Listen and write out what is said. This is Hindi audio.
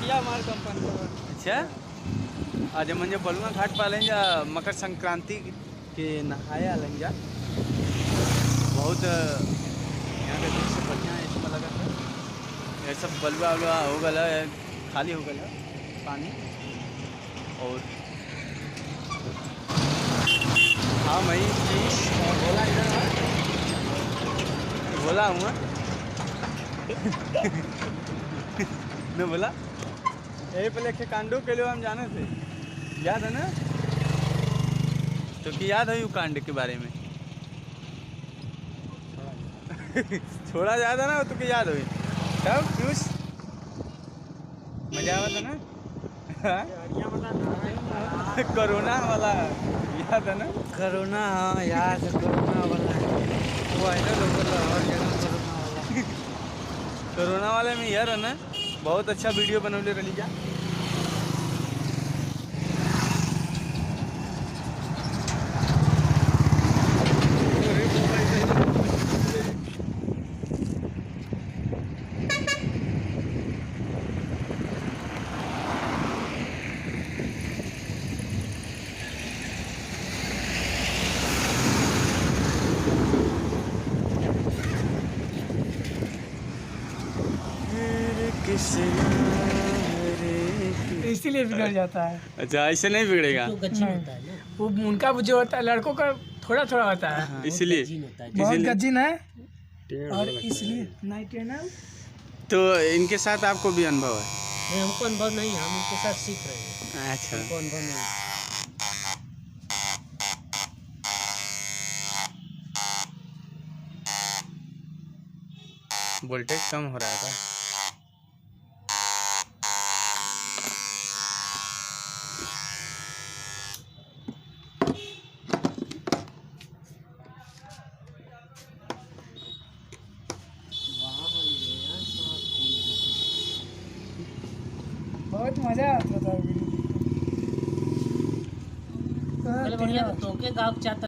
बढ़िया हमारे कंपनी का। अच्छा आज म्हणजे बलुआ घाट पालें जा मकर संक्रांति के नहाया लें जा बहुत यहाँ के दृश्य बढ़िया है। इसमें लगा है ये सब बलुआ वलुआ हो गया खाली हो गया पानी। और हाँ मैं बोला इधर बोला हूँ मैं बोला यही पहले के कांडों के लिए हम जाने थे, याद है ना? तो कि याद है यू कांड के बारे में थोड़ा याद है ना? तो कि याद हुई तब पीयूष मजा आवा था ना? कोरोना वाला याद है ना? कोरोना, हाँ याद है कोरोना वाला वो है ना लोकल और जगह कोरोना वाला। कोरोना वाले में यार है ना बहुत अच्छा वीडियो बनौले रही जा। इसीलिए बिगड़ जाता है। अच्छा ऐसे नहीं बिगड़ेगा तो गज्जी होता है ना, वो उनका जो होता है लड़कों का थोड़ा थोड़ा होता है। हाँ, इसलिए गज्जी होता है। बहुत इसीलिए गज्जिन है और इसलिए नाइट टनल। तो इनके साथ आपको भी अनुभव है? नहीं, हमको अनुभव नहीं, हम उनके साथ सीख रहे हैं, अच्छा हमको अनुभव नहीं। वोल्टेज कम हो रहा था। बहुत मजा आता था। बढ़िया तो के गाँव चाहता